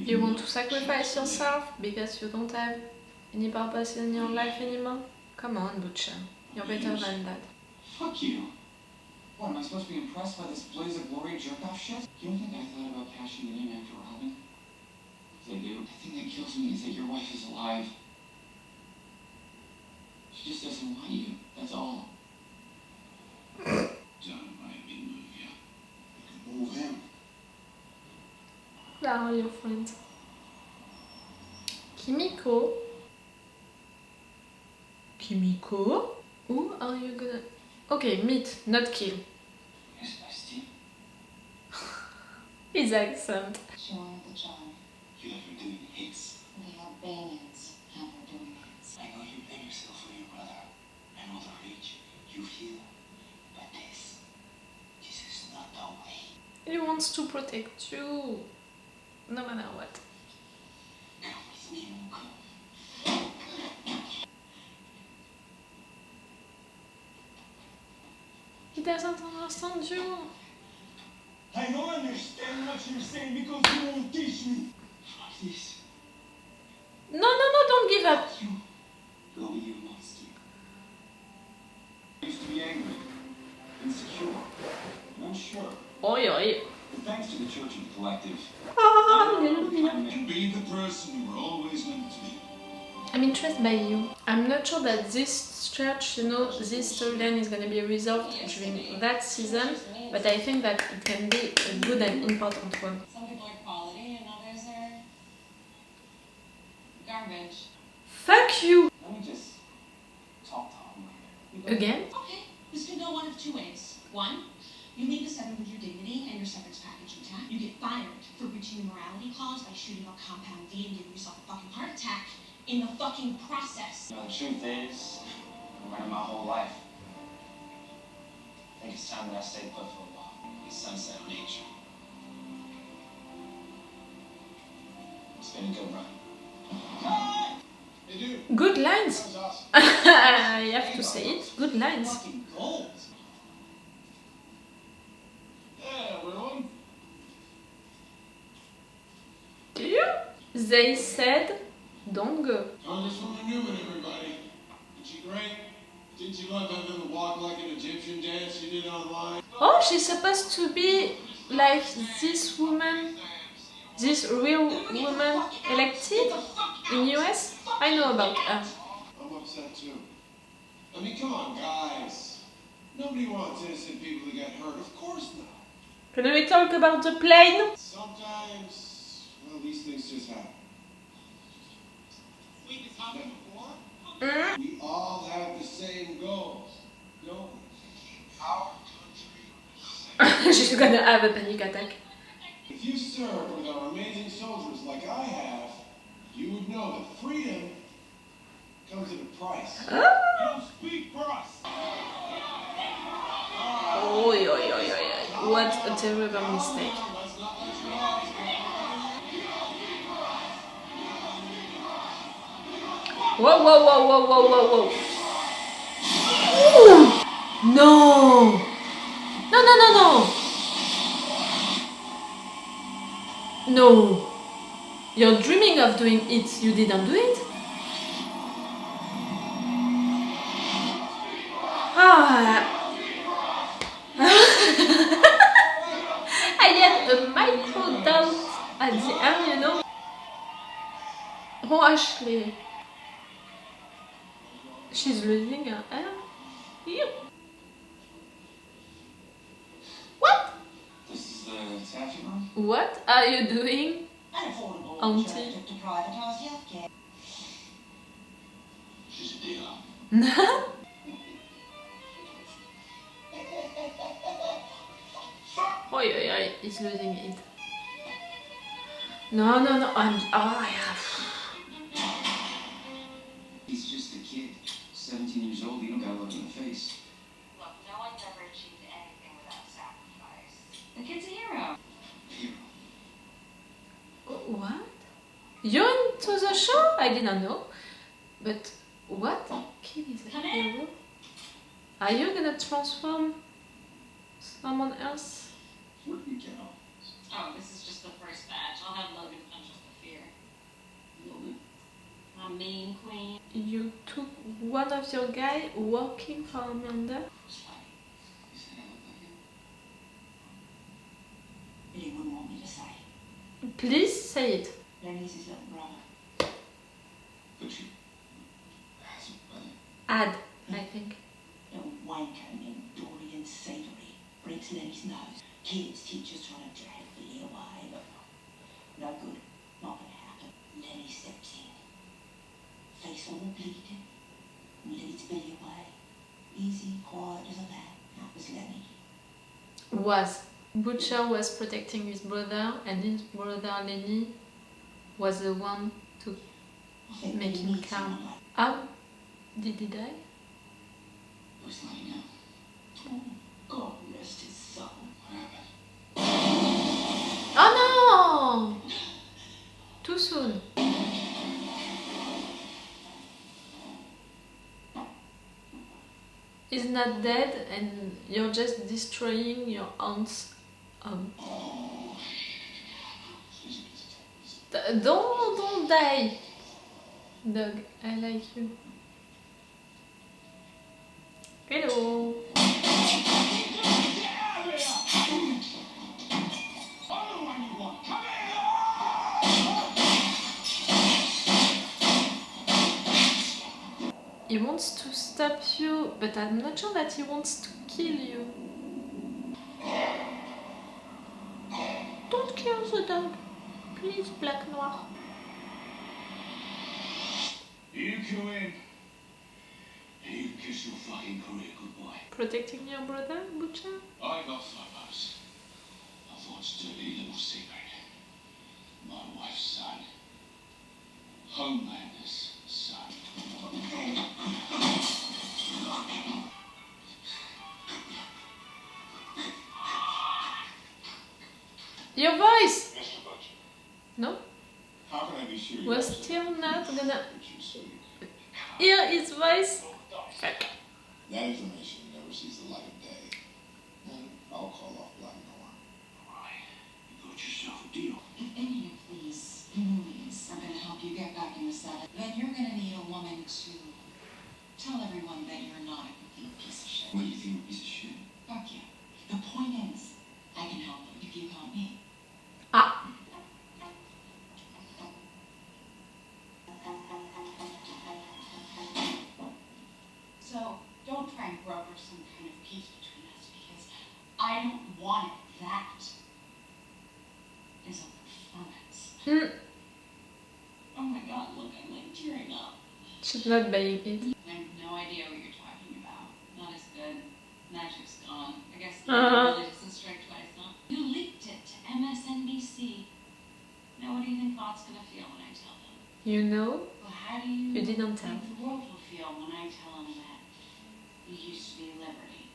You want to sacrifice yourself because you don't have any purpose in your life anymore? Come on, Butcher. You're better than that. Fuck you. What, am I supposed to be impressed by this blaze of glory jerk-off shit? You don't think I thought about cashing it in after Robin? Because I do. The thing that kills me is that your wife is alive. She just doesn't want you. That's all. John might be move you. You can move him. Where are your friends? Kimiko? Kimiko? Who are you gonna... Okay, meet, not kill. Yes, bestie. His accent. Sure, the John. You have her doing hits. The Albanians have her doing hits. I know you blame yourself for your brother. I know the rage you feel. But this is not the way. He wants to protect you. No matter what. Come with me, Luca. He doesn't understand you. I don't understand what you're saying because you won't teach me. Fuck this. No, don't give up. You go, you monster. I used to be angry, insecure, and unsure. Oi, oi. But thanks to the Church of the Collective, And be the person you were always meant to be. I'm interested by you. I'm not sure that this church, this storyline is gonna be resolved during that season, but I think that it can be a good and important one. Some people are quality and others are garbage. Fuck you! let me just talk to him later. Again? Okay, this could go one of two ways. One, you leave the seven with your dignity and your severance package intact. You get fired for breaching the morality clause by shooting up Compound D and giving yourself a fucking heart attack in the fucking process. You know, the truth is, I've learned my whole life. I think it's time that I stay put for a while. Be sunset on nature. It's been a good run. Hey, dude. Good lines! That was awesome. I have to say it. Good lines. Fucking gold. Yeah, we're on. Do you? They said, don't go. Congresswoman Newman, everybody. Isn't she great? Didn't you love that little walk like an Egyptian dance you did online? Oh, she's supposed to be like this woman, this real woman elected in US? I know about her. I'm upset too. I mean, come on, guys. Nobody wants innocent people to get hurt. Of course not. Can we talk about the plane? Sometimes, well, these things just happen. Wait, this happened before? We all have the same goals, don't we? Our country. She's gonna have a panic attack. If you served with our amazing soldiers like I have, you would know that freedom comes at a price. You don't speak for us. Oi, oi, oi, oi, oi. What a terrible mistake. Let's not let your eyes Whoa, whoa, whoa, whoa, whoa, whoa, whoa. Ooh. No. No, no, no, no. No. You're dreaming of doing it. You didn't do it? Ah. I had a micro doubt at the end, Oh, Ashley. She's losing her hair. Ew. What? This is the taffy room? What are you doing? An affordable Auntie. alternative to privatized healthcare. She's a deal. Oi, oi, oi, he's losing it. No, no, no, yeah. He's just a kid. 17 years old, you don't gotta look in the face. Look, no one's ever achieved anything without sacrifice. The kid's a hero. Hero. What? You're into the show? I didn't know. But what? Kid is a Come in. hero? Are you gonna transform someone else? Where did you get all this? Oh, this is just the first batch. I'll have Logan punch us the My main queen. You took one of your guy working for Amanda? It's funny. You said I look like him. But he wouldn't want me to say. Please say it. Lenny's his little brother. But you has a brother. Add, I think. Little wanker named Dorian Savory breaks Lenny's nose. Kids, teachers trying to drag Billy away, but no good. Not gonna happen. Lenny steps in. Face all bleeding. And leads Billy away. Easy, quiet as a lamb. That was Lenny. Was. Butcher was protecting his brother, and his brother Lenny was the one to I think make Billy him needs someone calm. like How did he die? It was letting out. Oh, God rest his soul. What happened? Oh no! Too soon. He's not dead, and you're just destroying your aunt's home. Don't die, Doug. I like you. Hello. He wants to stop you, but I'm not sure that he wants to kill you. Don't kill the dog. Please, Black Noir. You kill him. You kiss your fucking career, good boy. Protecting your brother, Butcher? I got photos. Of what's dirty little secret. My wife's son. Homelander's son. Your voice! Mr. Butcher, No? how can I be sure We're still not gonna you so you could hear his voice. Fuck. That information never sees the light of day. And I'll call off Black Noir. Why? You got yourself a deal. If any of these movies are gonna help you get back in the saddle, then you're gonna need a woman to tell everyone that you're not a complete piece of shit. What do you think, a piece of shit? Fuck you. The point is, I can help you if you help me. Ah. So don't try and broker some kind of peace between us because I don't want it. That is a performance. Hmm. Oh my god, look, I'm like tearing up. She's not buying it. I have no idea what you're talking about. Not as good. Magic's gone. I guess really doesn't strike twice, huh? You leaked it to MSNBC. Now what do you think Bot's gonna feel when I tell them? You know? Well, how do you You didn't tell. think the world will feel when I tell them that you used to be Liberty?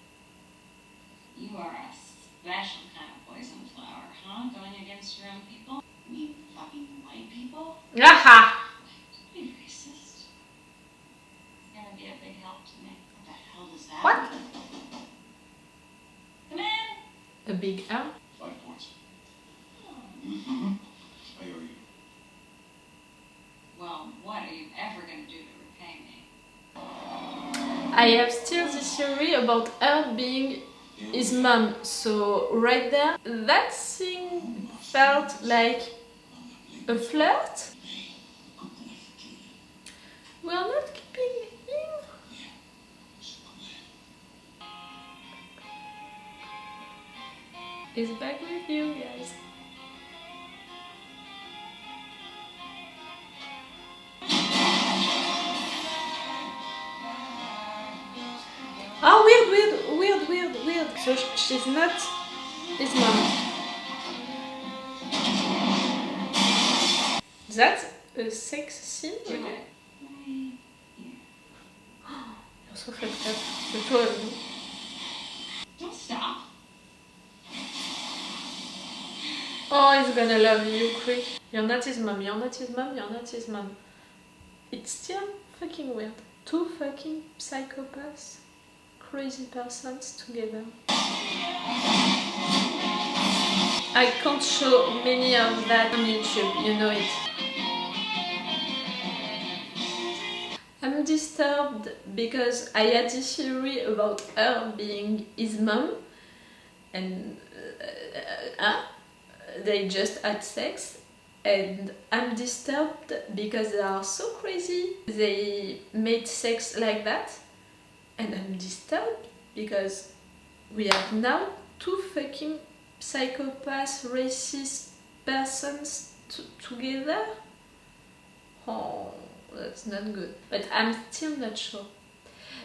You are a special kind of poison flower, huh? Going against your own people? You mean fucking white people? Aha! Don't be racist. It's gonna be a big help to me. What the hell is that? What? Come in! A big L? 5 points. Mm-hmm. I owe you. Well, what are you ever gonna do to repay me? I have still this theory about her being his mom. So right there, that thing felt like a flirt. We are not keeping him. He's back with you guys. Oh, weird. So she's not his mom. That's a sex scene? Okay. You're so fucked up. The two of you. Don't stop. Oh, he's gonna love you quick. You're not his mom. It's still fucking weird. Two fucking psychopaths, crazy persons together. I can't show many of that on YouTube, you know it. I'm disturbed because I had this theory about her being his mom, and they just had sex. And I'm disturbed because they are so crazy. They made sex like that. And I'm disturbed because we have now two fucking psychopath, racist persons together. Oh, that's not good. But I'm still not sure.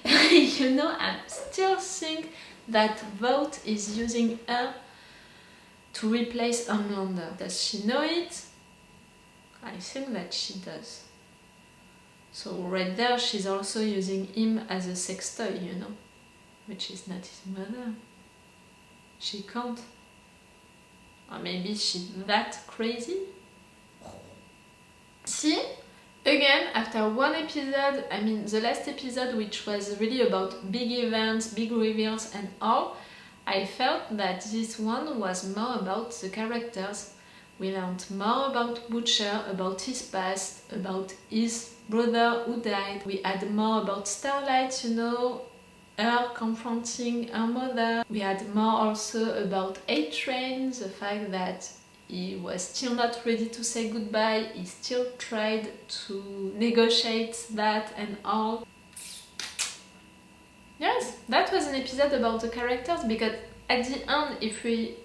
You know, I still think that Vought is using her to replace Homelander. Does she know it? I think that she does. So right there, she's also using him as a sex toy, you know, which is not his mother. She can't. Or maybe she's that crazy. See, again, after one episode, I mean the last episode, which was really about big events, big reveals and all, I felt that this one was more about the characters. We learned more about Butcher, about his past, about his brother who died. We had more about Starlight, you know, her confronting her mother. We had more also about A-Train, the fact that he was still not ready to say goodbye. He still tried to negotiate that and all. Yes, that was an episode about the characters, because at the end, if we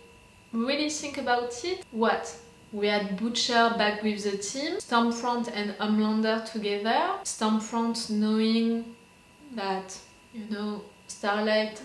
really think about it, what? We had Butcher back with the team, Stormfront and Homelander together, Stormfront knowing that, you know, Starlight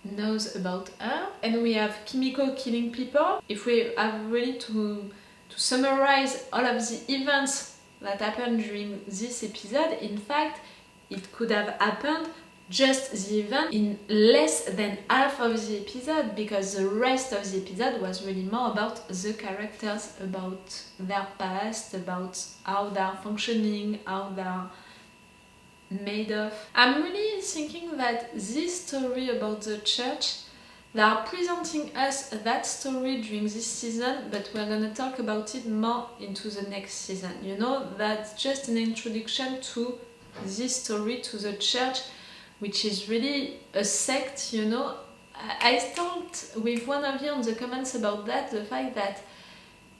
knows about her, and we have Kimiko killing people. If we have really to summarize all of the events that happened during this episode, in fact, it could have happened just the event in less than half of the episode, because the rest of the episode was really more about the characters, about their past, about how they're functioning, how they're made of. I'm really thinking that this story about the church, they are presenting us that story during this season, but we're gonna talk about it more into the next season. You know, that's just an introduction to this story, to the church, which is really a sect, you know. I talked with one of you in the comments about that, the fact that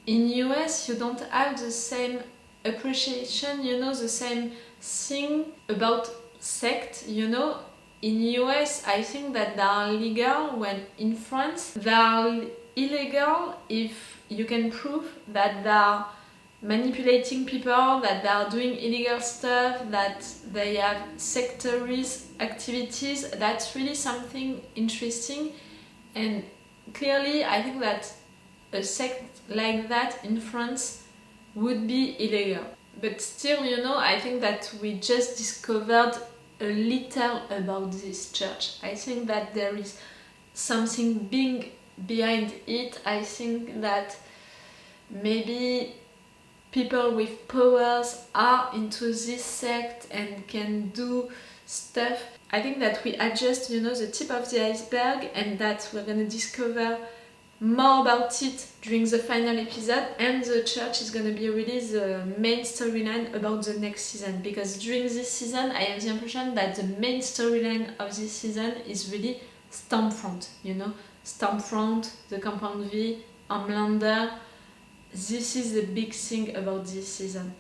in US you don't have the same appreciation, you know, the same thing about sect, you know. In US I think that they are legal, when in France they are illegal if you can prove that they are manipulating people, that they are doing illegal stuff, that they have sectaries activities. That's really something interesting, and clearly I think that a sect like that in France would be illegal. But still, you know, I think that we just discovered a little about this church. I think that there is something big behind it. I think that maybe people with powers are into this sect and can do stuff. I think that we are just, you know, the tip of the iceberg, and that we're gonna discover more about it during the final episode, and the church is gonna be really the main storyline about the next season, because during this season I have the impression that the main storyline of this season is really Stormfront, you know, Stormfront, the Compound V, Homelander. This is the big thing about this season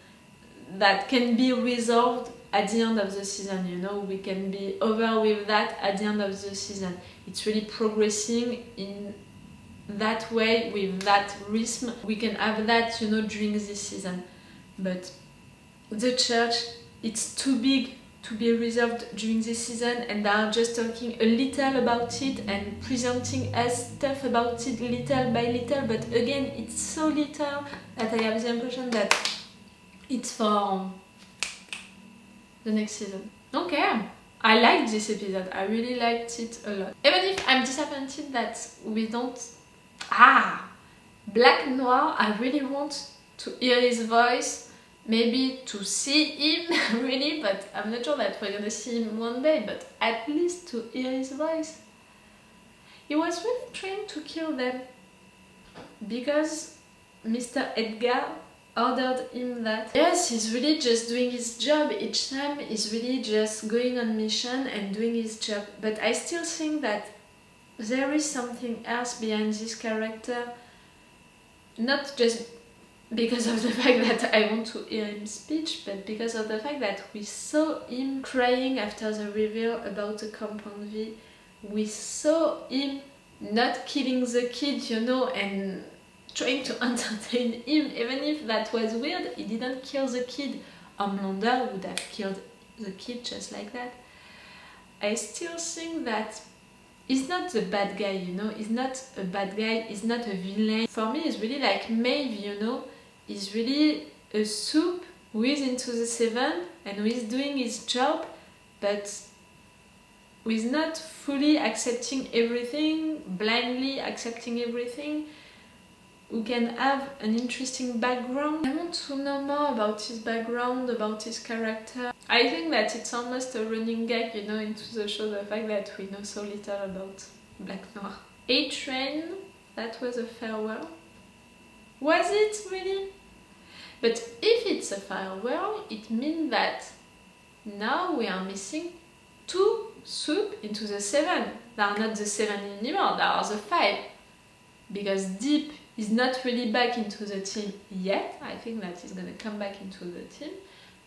that can be resolved at the end of the season, you know. We can be over with that at the end of the season. It's really progressing in that way, with that rhythm. We can have that, you know, during this season. But the church, it's too big to be resolved during this season, and they are just talking a little about it and presenting us stuff about it little by little, but again it's so little that I have the impression that it's for the next season. Don't care. I liked this episode, I really liked it a lot. Even if I'm disappointed that we don't... Black Noir, I really want to hear his voice, maybe to see him, really, but I'm not sure that we're gonna see him one day, but at least to hear his voice. He was really trying to kill them, because Mr. Edgar ordered him that. Yes, he's really just doing his job each time, he's really just going on mission and doing his job. But I still think that there is something else behind this character, not just because of the fact that I want to hear him speak, but because of the fact that we saw him crying after the reveal about the Compound V. We saw him not killing the kid, you know, and trying to entertain him, even if that was weird. He didn't kill the kid. Homelander would have killed the kid just like that. I still think that he's not the bad guy, you know, he's not a bad guy, he's not a villain. For me, he's really like Maeve, you know, he's really a soup who is into the Seven and who is doing his job, but who is not fully accepting everything, blindly accepting everything, who can have an interesting background. I want to know more about his background, about his character. I think that it's almost a running gag, you know, into the show, the fact that we know so little about Black Noir. A-Train, that was a farewell. Was it really? But if it's a farewell, it means that now we are missing 2 soup into the 7. They are not the 7 anymore, they are the 5. Because Deep is not really back into the team yet. I think that he's gonna come back into the team.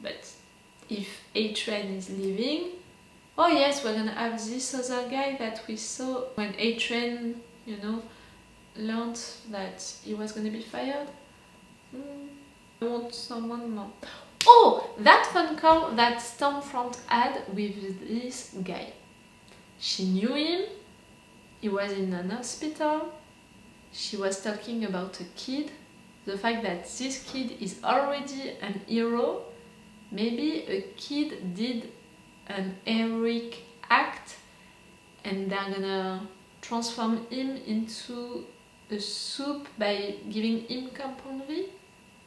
But if A-Train is leaving, oh yes, we're gonna have this other guy that we saw when A-Train, you know, learned that he was gonna be fired. I want someone more. Oh, that phone call that Stormfront had with this guy. She knew him, he was in an hospital, she was talking about a kid, the fact that this kid is already an hero. Maybe a kid did an heroic act and they're gonna transform him into a soup by giving him Compound V?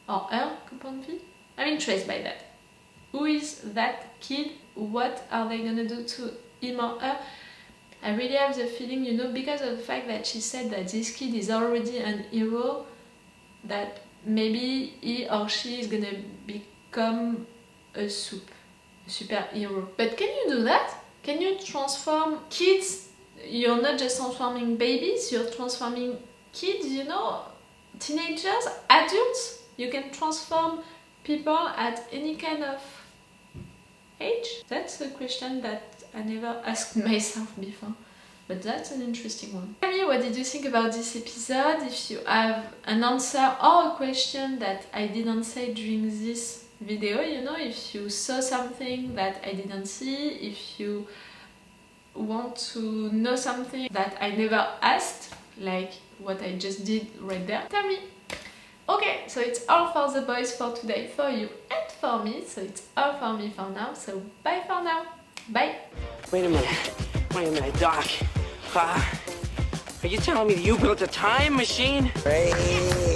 Or her Compound V? I'm intrigued by that. Who is that kid? What are they gonna do to him or her? I really have the feeling, you know, because of the fact that she said that this kid is already an hero, that maybe he or she is gonna become a soup, a superhero. But can you do that? Can you transform kids? You're not just transforming babies, you're transforming kids, you know, teenagers, adults. You can transform people at any kind of age? That's a question that I never asked myself before, but that's an interesting one. Tell me, what did you think about this episode? If you have an answer or a question that I didn't say during this video, you know, if you saw something that I didn't see, if you want to know something that I never asked, like what I just did right there, tell me. Okay, so it's all for the boys for today, for you and for me, so it's all for me for now, so bye for now, bye! Wait a minute, Doc. Are you telling me that you built a time machine? Hey.